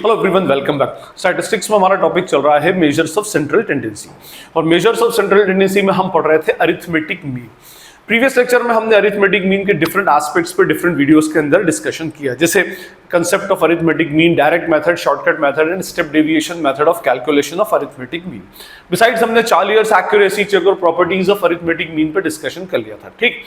Hello everyone, welcome back. Statistics में हमारा topic चल रहा है मेजर्स ऑफ सेंट्रल टेंडेंसी, और मेजर्स ऑफ सेंट्रल टेंडेंसी में हम पढ़ रहे थे अरिथमेटिक मीन। प्रीवियस लेक्चर में हमने अरिथमेटिक मीन के डिफरेंट एस्पेक्ट्स पे डिफरेंट वीडियोस के अंदर डिस्कशन किया, जैसे concept of arithmetic mean, direct method, shortcut method and step deviation method of calculation of arithmetic mean. Besides हमने चार्ल ईयर्स एक्यूरेसी चेक और प्रॉपर्टीज ऑफ अरिथमेटिक मीन पे discussion कर लिया था। ठीक,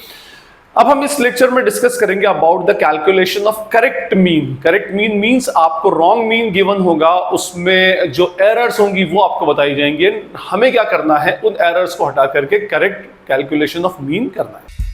अब हम इस लेक्चर में डिस्कस करेंगे about the calculation of correct mean. Correct mean means आपको रॉन्ग मीन गिवन होगा, उसमें जो एरर्स होंगी वो आपको बताई जाएंगी। हमें क्या करना है, उन एरर्स को हटा करके करेक्ट कैलकुलेशन ऑफ मीन करना है।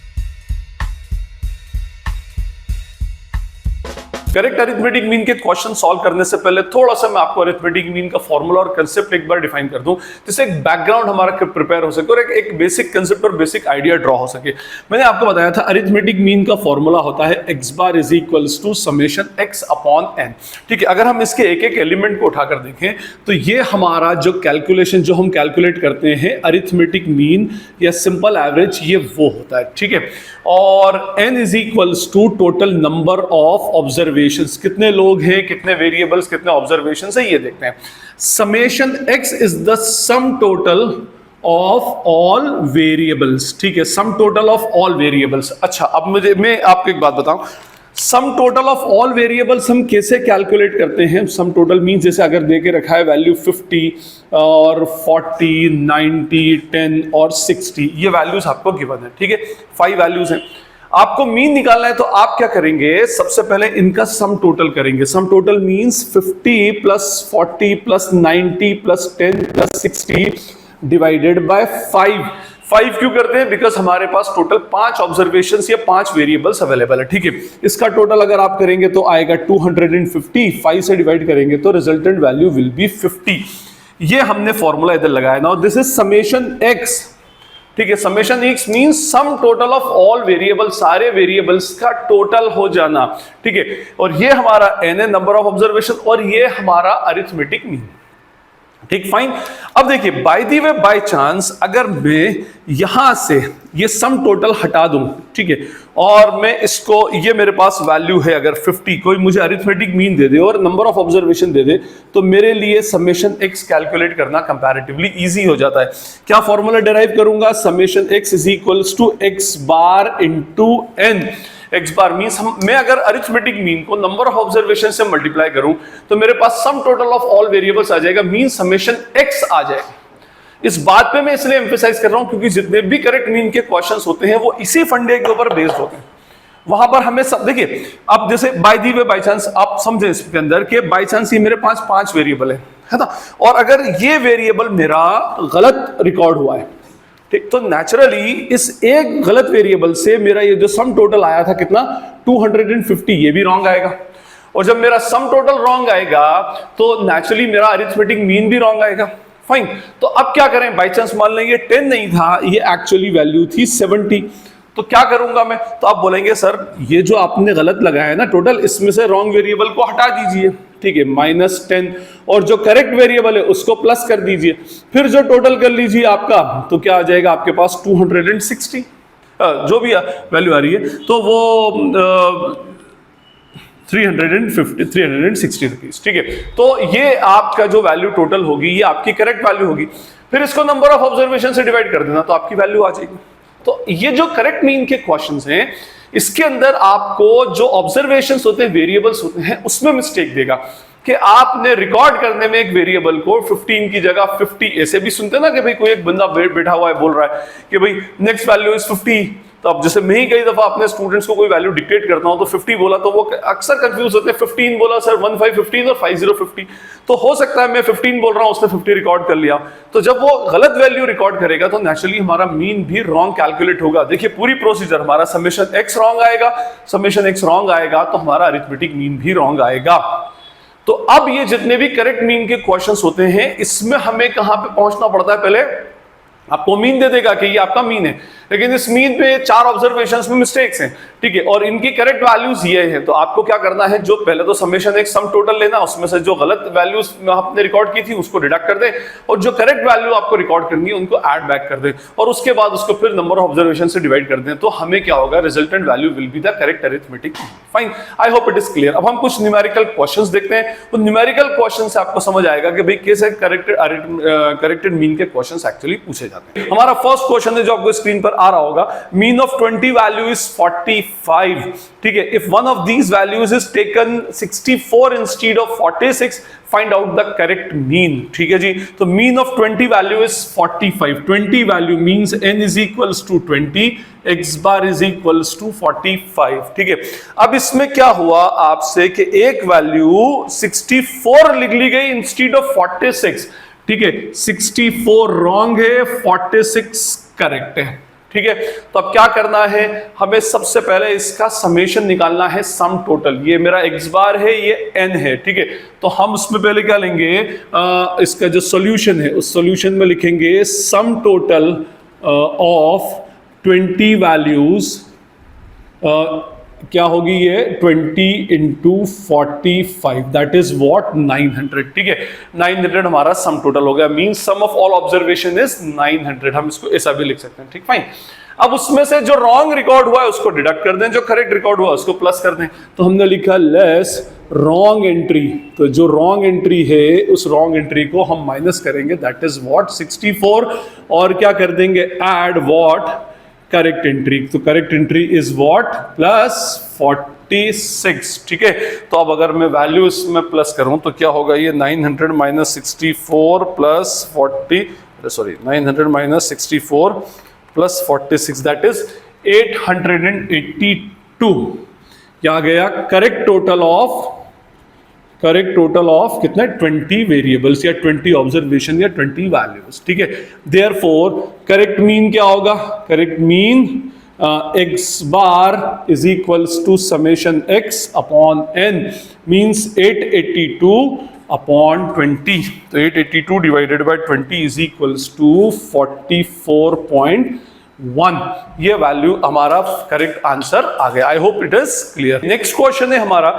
करेक्ट अरिथमेटिक मीन के क्वेश्चन सॉल्व करने से पहले थोड़ा सा मैं आपको अरिथमेटिक मीन का फॉर्मूला और कंसेप्ट एक बार डिफाइन कर दूं, जिससे एक बैकग्राउंड हमारा प्रिपेयर हो सके और एक बेसिक कंसेप्ट और बेसिक आइडिया ड्रॉ हो सके। मैंने आपको बताया था अरिथमेटिक मीन का फॉर्मूला होता है x bar is equals to summation x upon n। ठीक है, अगर हम इसके एक एक एलिमेंट को उठाकर देखें तो ये हमारा जो कैलकुलेशन जो हम कैलकुलेट करते हैं अरिथमेटिक मीन या सिंपल एवरेज, ये वो होता है। ठीक है, और n is equals to total number of observations, कितने लोग हैं, कितने वेरिएबल्स, कितने ऑब्जर्वेशंस है, ये देखते हैं। Summation x is the some total of all variables. ठीक है, सम टोटल ऑफ ऑल वेरिएबल्स। अच्छा, अब मैं आपको एक बात बताऊं, सम टोटल ऑफ ऑल वेरिएबल्स हम कैसे कैलकुलेट करते हैं। सम टोटल मींस जैसे अगर दे के रखा है वैल्यू 50 और 40, 90, 10 और 60, ये वैल्यूज आपको गिवन है। ठीक है, 5 वैल्यूज हैं, आपको मीन निकालना है। तो आप क्या करेंगे, सबसे पहले इनका सम टोटल करेंगे। Sum total means 50 plus 40 plus 90 plus 10 plus 60 divided by 5 क्यों करते हैं, बिकॉज हमारे पास टोटल 5 ऑब्जर्वेशंस या 5 वेरिएबल्स अवेलेबल है। ठीक है, इसका टोटल अगर आप करेंगे तो आएगा 250, 5 से डिवाइड करेंगे तो रिजल्टेंट वैल्यू विल बी 50। ये हमने फॉर्मूला इधर लगाया। Now this is summation x। ठीक है, summation x means some total of all variable, सारे वेरिएबल्स का टोटल हो जाना। ठीक है, और ये हमारा n है, नंबर ऑफ ऑब्जर्वेशन, और ये हमारा अरिथमेटिक मीन। ठीक, फाइन। अब देखिए, by the way by chance अगर मैं यहां से ये सम टोटल हटा दूं, ठीक है, और मैं इसको, ये मेरे पास वैल्यू है अगर 50, कोई मुझे अरिथमेटिक मीन दे दे और नंबर ऑफ ऑब्जर्वेशन दे दे, तो मेरे लिए समेशन x कैलकुलेट करना कंपैरेटिवली इजी हो जाता है। क्या फॉर्मूला डिराइव करूंगा, summation x is equals to x bar into n। x bar means मैं अगर अरिथमेटिक मीन को नंबर ऑफ ऑब्जर्वेशन से मल्टीप्लाई करूं तो मेरे पास sum total of all variables आ जाएगा, मीन समेशन x आ जाएगा। इस बात पे मैं इसलिए एम्फेसाइज कर रहा हूं क्योंकि जितने भी करेक्ट मीन के क्वेश्चंस होते हैं वो इसी फंडे के ऊपर बेस्ड होते हैं। वहां पर हमें सब देखिए, अब जैसे by the way by chance आप समझे इसके अंदर कि बाय चांस ये मेरे पास 5 वेरिएबल है ना, और अगर ये वेरिएबल मेरा गलत रिकॉर्ड हुआ है, ठीक, तो नेचुरली इस एक गलत वेरिएबल से मेरा ये जो सम टोटल आया था कितना 250, ये भी रॉन्ग आएगा। और जब मेरा सम टोटल रॉन्ग आएगा तो नेचुरली मेरा अरिथमेटिक मीन भी रॉन्ग आएगा। फाइन, तो अब क्या करें, बाय चांस मान लेंगे 10 नहीं था, ये एक्चुअली वैल्यू थी 70, तो क्या करूंगा मैं, तो आप बोलेंगे सर ये जो आपने गलत लगाया है ना टोटल, इसमें से रॉन्ग वेरिएबल को हटा दीजिए। ठीक है, -10, और जो करेक्ट वेरिएबल है उसको प्लस कर दीजिए, फिर जो टोटल कर लीजिए आपका, तो क्या आ जाएगा आपके पास 260, जो भी वैल्यू आ रही है, तो वो 360 रुपीज। ठीक है, तो ये आपका जो वैल्यू टोटल होगी ये आपकी करेक्ट वैल्यू होगी। फिर इसको नंबर ऑफ ऑब्जर्वेशन से डिवाइड कर देना तो आपकी वैल्यू आ जाएगी। तो ये जो करेक्ट मीन के क्वेश्चंस हैं, इसके अंदर आपको जो ऑब्जर्वेशंस होते हैं, वेरिएबल्स होते हैं, उसमें मिस्टेक देगा कि आपने रिकॉर्ड करने में एक वेरिएबल को 15 की जगह 50, ऐसे भी सुनते ना कि भाई कोई एक बंदा बैठा हुआ है बोल रहा है कि भाई नेक्स्ट वैल्यू इज 50, तो अब जैसे मैं ही कई दफा अपने स्टूडेंट्स को कोई वैल्यू डिक्टेट करता हूं तो 50 बोला तो वो अक्सर कंफ्यूज होते हैं, 15 बोला सर, 1515 और 5050, तो हो सकता है मैं 15 बोल रहा हूं, उसने 50 रिकॉर्ड कर लिया। तो जब वो गलत वैल्यू रिकॉर्ड करेगा तो नेचुरली हमारा मीन भी रॉन्ग कैलकुलेट होगा। देखिए पूरी प्रोसीजर, हमारा समेशन x रॉन्ग आएगा, समेशन x रॉन्ग आएगा तो हमारा अरिथमेटिक मीन भी रॉन्ग आएगा। तो अब ये जितने भी करेक्ट मीन के क्वेश्चंस होते हैं, इसमें हमें कहां पे पहुंचना पड़ता है, पहले आपको मीन दे देगा कि ये आपका मीन है, लेकिन इस मीन पे 4 ऑब्जर्वेशंस में मिस्टेक्स हैं, ठीक है, और इनकी करेक्ट वैल्यूज ये हैं। तो आपको क्या करना है, जो पहले तो समेशन एक सम टोटल लेना, उसमें से जो गलत वैल्यूज आपने रिकॉर्ड की थी उसको डिडक्ट कर दें, और जो करेक्ट वैल्यू आपको रिकॉर्ड करनी है उनको ऐड बैक कर दें, और उसके बाद उसको फिर नंबर ऑफ ऑब्जर्वेशन से डिवाइड कर दें। तो हमें क्या होगा, resultant value will be the correct arithmetic. Fine, I hope it is clear. अब हम कुछ न्यूमेरिकल क्वेश्चंस देखते हैं। तो न्यूमेरिकल क्वेश्चन से आपको समझ आएगा कि भाई कैसे करेक्टेड मीन के क्वेश्चंस एक्चुअली पूछे जाते हैं। हमारा फर्स्ट क्वेश्चन है जो आपको स्क्रीन पर आ रहा होगा, मीन ऑफ 20 वैल्यू इज 45, ठीक है। If one of these values is taken 64 instead of 46, find out the correct mean, ठीक है जी। तो mean of 20 value is 45, 20 value means n is equals to 20, x bar is equals to 45, ठीक है। अब इसमें क्या हुआ आपसे कि एक वैल्यू 64 लिख ली गई इंस्टेड ऑफ 46, ठीक है। 64 रॉन्ग है, 46 करेक्ट है, ठीक है। तो अब क्या करना है, हमें सबसे पहले इसका समेशन निकालना है, सम टोटल। ये मेरा x बार है, ये n है, ठीक है। तो हम उसमें पहले क्या लेंगे, इसका जो सॉल्यूशन है उस सॉल्यूशन में लिखेंगे सम टोटल ऑफ 20 वैल्यूज, क्या होगी ये 20 इंटू 45, दैट इज व्हाट 900, ठीक है। 900 हमारा सम टोटल हो गया, mean sum of all observation is 900। हम इसको ऐसा भी लिख सकते हैं, ठीक, फाइन। अब उसमें से जो रॉन्ग रिकॉर्ड हुआ है उसको डिडक्ट कर दें, जो करेक्ट रिकॉर्ड हुआ उसको प्लस कर दें। तो हमने लिखा लेस रॉन्ग एंट्री, तो जो रॉन्ग एंट्री है उस रॉन्ग एंट्री को हम माइनस करेंगे, दैट इज व्हाट 64, और क्या कर देंगे, ऐड व्हाट करेक्ट एंट्री। तो correct entry is what plus 46, ठीक है। तो अब अगर मैं वैल्यू इसमें प्लस करूं तो क्या होगा, ये 900 minus 64 plus 40, sorry 900 minus 64 plus 46, that is 882। क्या गया, करेक्ट टोटल ऑफ कितना, 20 वेरिएबल्स या 20 ऑब्जर्वेशन या 20 वैल्यूज, ठीक है। देयरफॉर करेक्ट मीन क्या होगा, correct mean x bar is equals to summation x upon n, means 882 upon 20। तो 882 divided by 20 is equals to 44.1, ये वैल्यू हमारा करेक्ट आंसर आ गया। I hope it is clear. Next question है हमारा,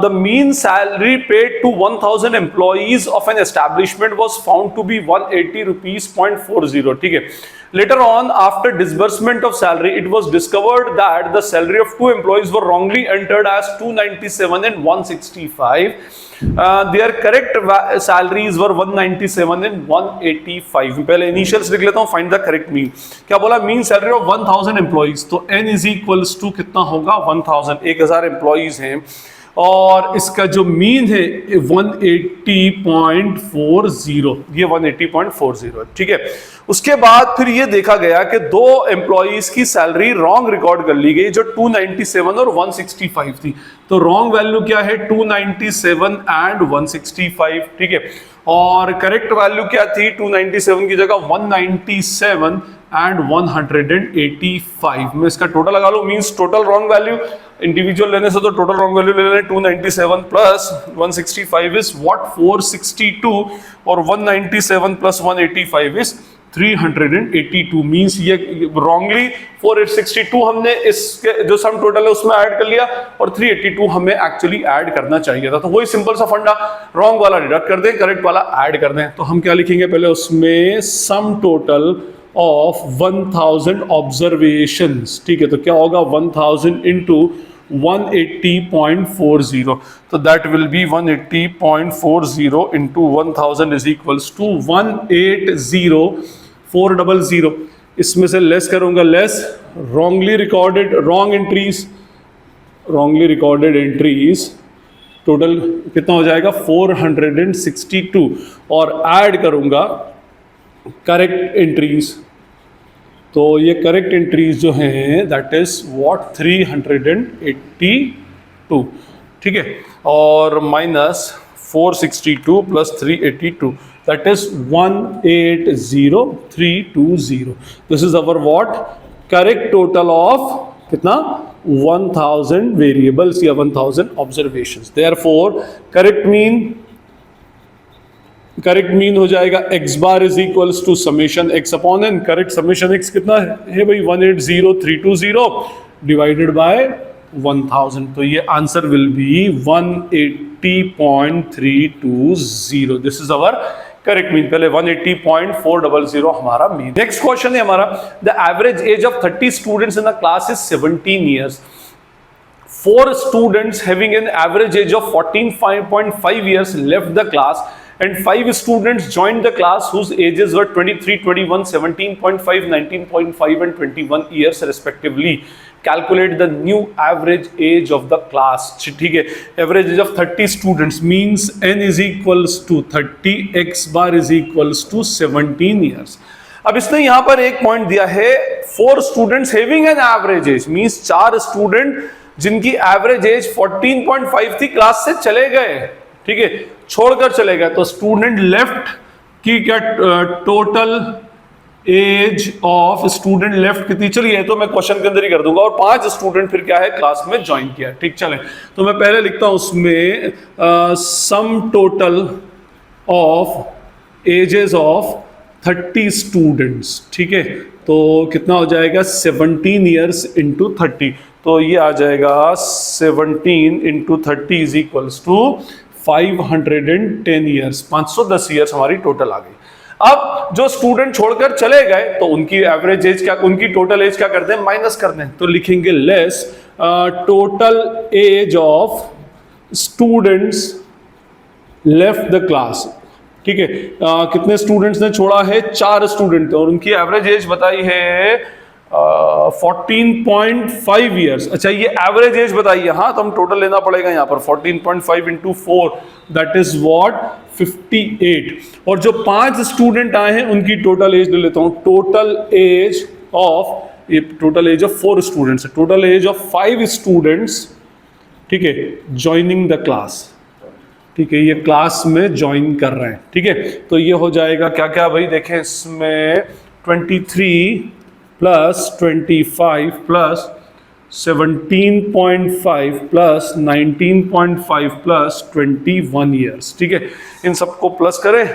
the mean salary paid to 1000 employees of an establishment was found to be 180 rupees 0.40, ठीक है। Later on, after disbursement of salary, it was discovered that the salary of 2 employees were wrongly entered as 297 and 165. Their correct salaries were 197 and 185. पहले initials लिख लेता हूँ, find the correct mean. क्या बोला, mean salary of 1000 employees, तो n is equals to कितना होगा 1000, 1000 employees हैं, और इसका जो मीन है 180.40, ये 180.40, ठीक है। उसके बाद फिर ये देखा गया कि 2 एम्प्लॉइज की सैलरी रॉन्ग रिकॉर्ड कर ली गई, जो 297 और 165 थी। तो रॉन्ग वैल्यू क्या है, 297 एंड 165, ठीक है। और करेक्ट वैल्यू क्या थी, 297 की जगह 197 एंड 185। मैं इसका टोटल लगा लूं, means total wrong value, individual लेने से तो टोटल रॉन्ग वैल्यू ले लेना, 297 प्लस 165 इज व्हाट 462, और 197 प्लस 185 इज 382, मींस ये रॉन्गली 462 हमने इसके जो सम टोटल है उसमें ऐड कर लिया, और 382 हमें एक्चुअली ऐड करना चाहिए था। तो वही सिंपल सा फंडा, रॉन्ग वाला डिडक्ट कर दें, करेक्ट वाला ऐड कर दें। तो हम क्या लिखेंगे, पहले उसमें सम टोटल ऑफ 1000 ऑब्जर्वेशंस, ठीक है। तो क्या होगा 1000 इंटू 180.40, तो that will be 180.40 into 1000 is equals to 180,400। इसमें से लेस करूंगा, less wrongly recorded entries total कितना हो जाएगा 462, और ऐड करूंगा करेक्ट एंट्रीज, तो ये करेक्ट एंट्रीज जो हैं दैट इज व्हाट 382, ठीक है। और minus 462 plus 382, that is 180,320। This is our what correct total of कितना 1000 वेरिएबल्स या 1000 observations. Therefore correct mean correct mean हो जाएगा x bar is equals to summation x upon n। Correct summation x कितना है भाई 180320 डिवाइडेड बाय 1000। तो ये answer will be 180.320। This is our correct mean. पहले 180.400 हमारा मीन। नेक्स्ट क्वेश्चन है हमारा, the average age of 30 students in the class is 17 years. 4 students having an average age of 14.5 years left the class and 5 students joined the class whose ages were 23, 21, 17.5, 19.5 and 21 years respectively. Calculate the new average age of the class. ठीक है, average age of 30 students means n is equals to 30, x bar is equals to 17 years. अब इसने यहां पर एक point दिया है 4 students having an average age means 4 student जिनकी एवरेज एज 14.5 थी क्लास से चले गए, ठीक है, छोड़कर चले गए। तो स्टूडेंट लेफ्ट की क्या total age of student left कितनी चली है, तो मैं क्वेश्चन के अंदर ही कर दूंगा। और 5 स्टूडेंट फिर क्या है क्लास में ज्वाइन किया, ठीक। चले तो मैं पहले लिखता हूं उसमें sum total of ages of 30 students, ठीक है। तो कितना हो जाएगा 17 ईयर्स इंटू 30। तो ये आ जाएगा 17 into 30 is equals to 510 years. 510 years हमारी टोटल आ गई। अब जो स्टूडेंट छोड़कर चले गए तो उनकी एवरेज एज क्या, उनकी टोटल एज क्या करते हैं, माइनस करते हैं। तो लिखेंगे less total age of students left the class, ठीक है। कितने स्टूडेंट्स ने छोड़ा है, 4 स्टूडेंट, और उनकी एवरेज एज बताई है 14.5 ईयर्स। अच्छा ये एवरेज एज बताइए, हाँ तो हम टोटल लेना पड़ेगा यहाँ पर 14.5 इंटू 4 दैट इज व्हाट 58। और जो 5 स्टूडेंट आए हैं उनकी टोटल एज ले लेता हूँ। टोटल एज ऑफ, ये total age of 4 students, total age of 5 students, ठीक है, ज्वाइनिंग द क्लास, ठीक है, ये क्लास में ज्वाइन कर रहे हैं, ठीक है। तो ये हो जाएगा क्या क्या भाई, देखें इसमें 23 plus 25 plus 17.5 plus 19.5 plus 21 years, ठीक है। इन सबको प्लस करें,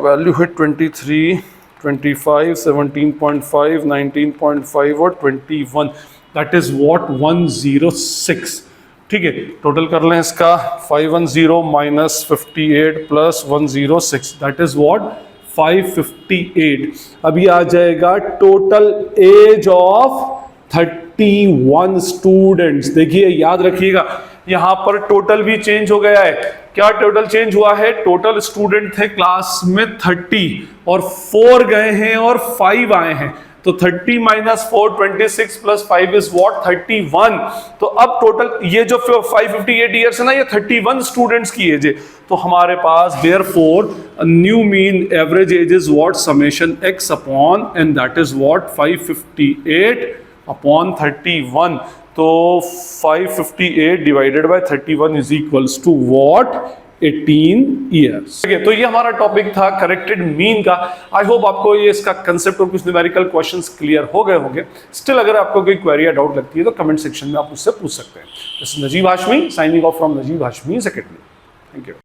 वैल्यू है 23, 25, 17.5, 19.5 और 21, दैट इज व्हाट 106, ठीक है। टोटल कर लें इसका 510 minus 58 plus 106 that is what 558। अभी आ जाएगा टोटल एज ऑफ 31 स्टूडेंट्स। देखिए याद रखिएगा यहां पर टोटल भी चेंज हो गया है। क्या टोटल चेंज हुआ है, टोटल स्टूडेंट थे क्लास में 30 और 4 गए हैं और 5 आए हैं। तो 30 माइनस 4 26 प्लस 5 इज व्हाट 31। तो अब टोटल ये जो 558 ईयर्स है ना, ये 31 स्टूडेंट्स की एज है। तो हमारे पास therefore new mean average age is what summation x upon and that is what 558 upon 31। तो 558 divided by 31 is equals to what 18 years. तो ये हमारा टॉपिक था करेक्टेड मीन का। आई होप आपको ये इसका कंसेप्ट और कुछ न्यूमेरिकल क्वेश्चंस क्लियर हो गए होंगे। स्टिल अगर आपको कोई क्वेरी या डाउट लगती है तो कमेंट सेक्शन में आप मुझसे पूछ सकते हैं। This is Najeeb Hashmi signing off from Najeeb Hashmi academy. Thank you.